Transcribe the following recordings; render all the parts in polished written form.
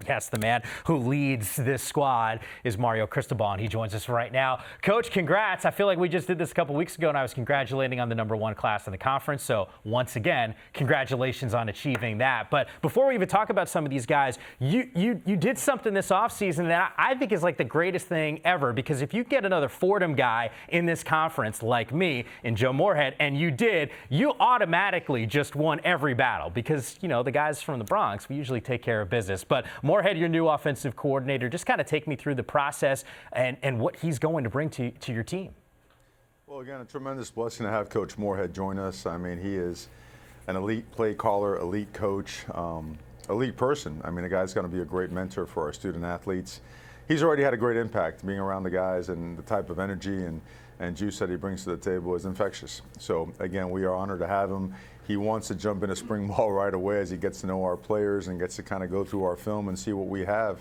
Yes, the man who leads this squad is Mario Cristobal, and he joins us right now. Coach, congrats. I feel like we just did this a couple weeks ago, and I was congratulating on the #1 class in the conference. So once again, congratulations on achieving that. But before we even talk about some of these guys, you did something this offseason that I think is like the greatest thing ever, because if you get another Fordham guy in this conference like me and Joe Moorhead, and you did, you automatically just won every battle because, you know, the guys from the Bronx, we usually take care of business. But Moorhead, your new offensive coordinator, just kind of take me through the process and what he's going to bring to your team. Well, again, a tremendous blessing to have Coach Moorhead join us. I mean, he is an elite play caller, elite coach, elite person. I mean, the guy's going to be a great mentor for our student athletes. He's already had a great impact being around the guys, and the type of energy and juice that he brings to the table is infectious. So, again, we are honored to have him. He wants to jump into spring ball right away as he gets to know our players and gets to kind of go through our film and see what we have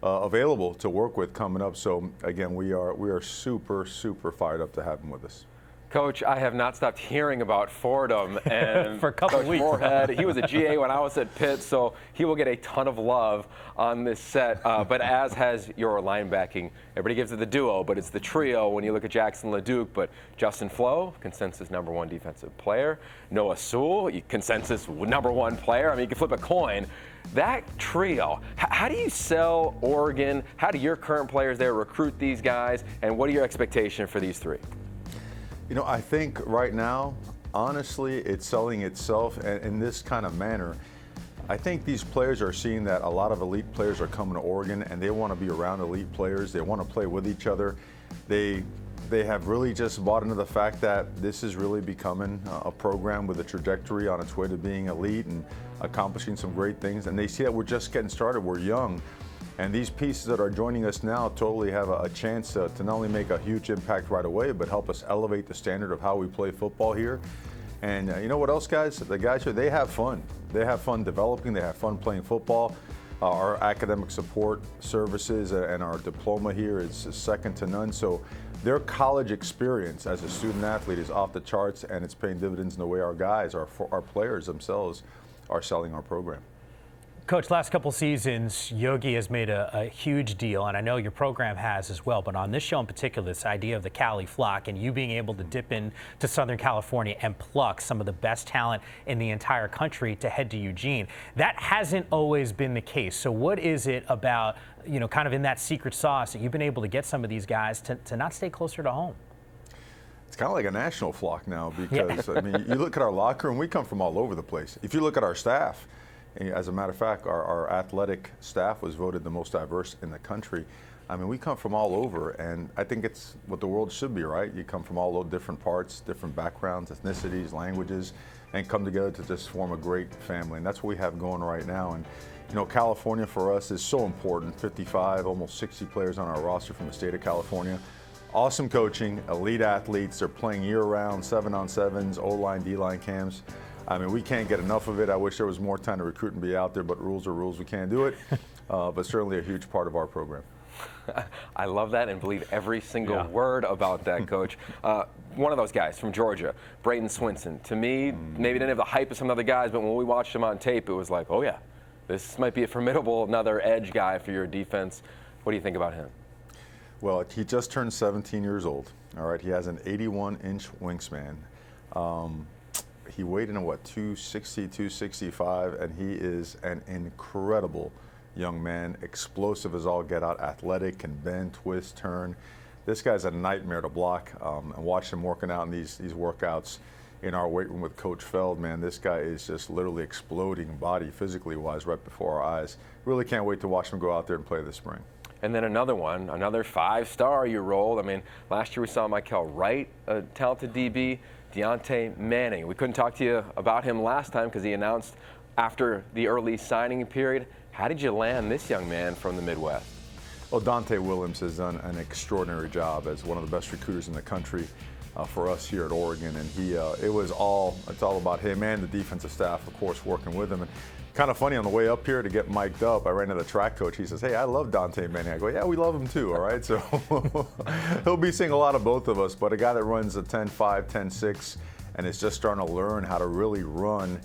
available to work with coming up. So, again, we are super, super fired up to have him with us. Coach, I have not stopped hearing about Fordham and for a couple Coach weeks. Moorhead. He was a GA when I was at Pitt, so he will get a ton of love on this set. But as has your linebacking, everybody gives it the duo, but it's the trio when you look at Jackson LeDuc. But Justin Flo, consensus #1 defensive player. Noah Sewell, consensus #1 player. I mean, you can flip a coin. That trio, how do you sell Oregon? How do your current players there recruit these guys? And what are your expectations for these three? You know, I think right now, honestly, it's selling itself in this kind of manner. I think these players are seeing that a lot of elite players are coming to Oregon, and they want to be around elite players. They want to play with each other. They have really just bought into the fact that this is really becoming a program with a trajectory on its way to being elite and accomplishing some great things. And they see that we're just getting started. We're young. And these pieces that are joining us now totally have a chance to not only make a huge impact right away, but help us elevate the standard of how we play football here. And you know what else, guys? The guys here, they have fun. They have fun developing. They have fun playing football. Our academic support services and our diploma here is second to none. So their college experience as a student athlete is off the charts, and it's paying dividends in the way our guys, our players themselves, are selling our program. Coach, last couple seasons, Yogi has made a huge deal, and I know your program has as well, but on this show in particular, this idea of the Cali flock and you being able to dip into Southern California and pluck some of the best talent in the entire country to head to Eugene, that hasn't always been the case. So what is it about, you know, kind of in that secret sauce that you've been able to get some of these guys to not stay closer to home? It's kind of like a national flock now because, I mean, you look at our locker room, we come from all over the place. If you look at our staff, as a matter of fact, our athletic staff was voted the most diverse in the country. I mean, we come from all over, and I think it's what the world should be, right? You come from all those different parts, different backgrounds, ethnicities, languages, and come together to just form a great family. And that's what we have going right now. And, you know, California for us is so important. 55, almost 60 players on our roster from the state of California. Awesome coaching, elite athletes. They're playing year-round, 7-on-7s, O-line, D-line camps. I mean, we can't get enough of it. I wish there was more time to recruit and be out there, but rules are rules. We can't do it. But certainly a huge part of our program. I love that and believe every single word about that, Coach. One of those guys from Georgia, Brayton Swinson. To me, maybe didn't have the hype of some other guys, but when we watched him on tape, it was like, oh yeah, this might be a formidable another edge guy for your defense. What do you think about him? Well, he just turned 17 years old. All right, he has an 81-inch wingspan. He weighed in at, 260, 265, and he is an incredible young man, explosive as all get out, athletic, can bend, twist, turn. This guy's a nightmare to block, and watch him working out in these workouts in our weight room with Coach Feld, man. This guy is just literally exploding body, physically wise, right before our eyes. Really can't wait to watch him go out there and play this spring. And then another one, another 5-star you rolled. I mean, last year we saw Michael Wright, a talented DB. Deontay Manning. We couldn't talk to you about him last time because he announced after the early signing period. How did you land this young man from the Midwest? Well, Dante Williams has done an extraordinary job as one of the best recruiters in the country for us here at Oregon, and it's all about him and the defensive staff, of course, working with him. And kind of funny, on the way up here to get mic'd up, I ran into the track coach. He says, hey, I love Dante Manning. I go, yeah, we love him too, all right? So he'll be seeing a lot of both of us, but a guy that runs a 10.5, 10.6, and is just starting to learn how to really run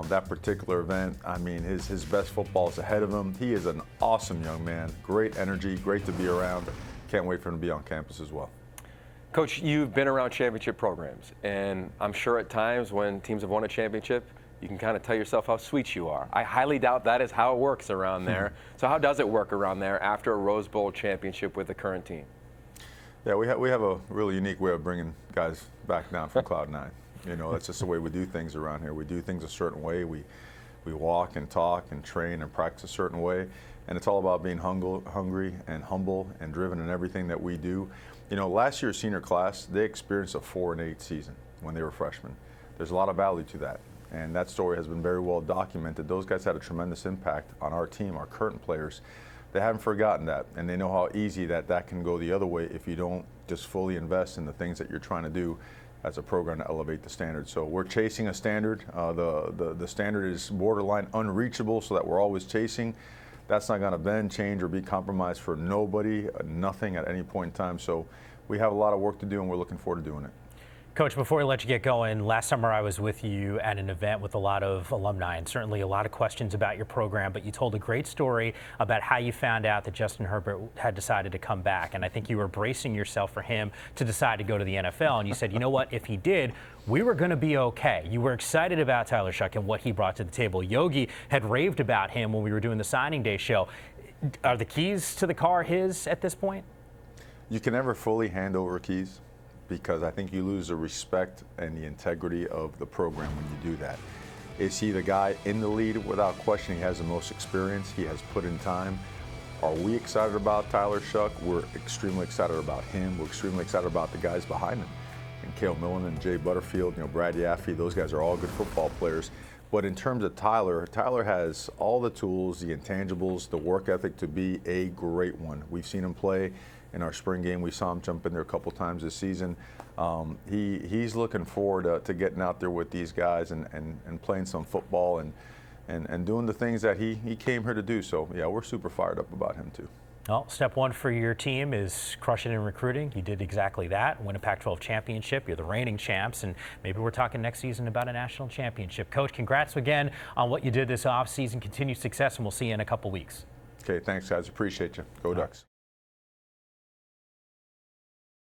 That particular event, I mean, his best football is ahead of him. He is an awesome young man, great energy, great to be around. Can't wait for him to be on campus as well. Coach, you've been around championship programs, and I'm sure at times when teams have won a championship, you can kind of tell yourself how sweet you are. I highly doubt that is how it works around there. So how does it work around there after a Rose Bowl championship with the current team? Yeah, we have a really unique way of bringing guys back down from Cloud 9. You know, that's just the way we do things around here. We do things a certain way. We walk and talk and train and practice a certain way. And it's all about being hungry and humble and driven in everything that we do. You know, last year's senior class, they experienced a 4-8 season when they were freshmen. There's a lot of value to that. And that story has been very well documented. Those guys had a tremendous impact on our team, our current players. They haven't forgotten that, and they know how easy that can go the other way if you don't just fully invest in the things that you're trying to do as a program to elevate the standard. So we're chasing a standard. The standard is borderline unreachable, so that we're always chasing. That's not going to bend, change, or be compromised for nobody, nothing at any point in time. So we have a lot of work to do, and we're looking forward to doing it. Coach, before we let you get going, last summer I was with you at an event with a lot of alumni and certainly a lot of questions about your program, but you told a great story about how you found out that Justin Herbert had decided to come back, and I think you were bracing yourself for him to decide to go to the NFL, and you said, you know what, if he did, we were going to be okay. You were excited about Tyler Shuck and what he brought to the table. Yogi had raved about him when we were doing the signing day show. Are the keys to the car his at this point? You can never fully hand over keys, because I think you lose the respect and the integrity of the program when you do that. Is he the guy in the lead? Without question, he has the most experience. He has put in time. Are we excited about Tyler Shuck? We're extremely excited about him. We're extremely excited about the guys behind him. And Cale Millen and Jay Butterfield, you know, Brad Yaffe, those guys are all good football players. But in terms of Tyler has all the tools, the intangibles, the work ethic to be a great one. We've seen him play in our spring game. We saw him jump in there a couple times this season. He's looking forward to getting out there with these guys and playing some football and doing the things that he came here to do. So, yeah, we're super fired up about him, too. Well, step one for your team is crushing in recruiting. You did exactly that. Win a Pac-12 championship. You're the reigning champs, and maybe we're talking next season about a national championship. Coach, congrats again on what you did this offseason. Continued success, and we'll see you in a couple weeks. Okay, thanks, guys. Appreciate you. Go Ducks.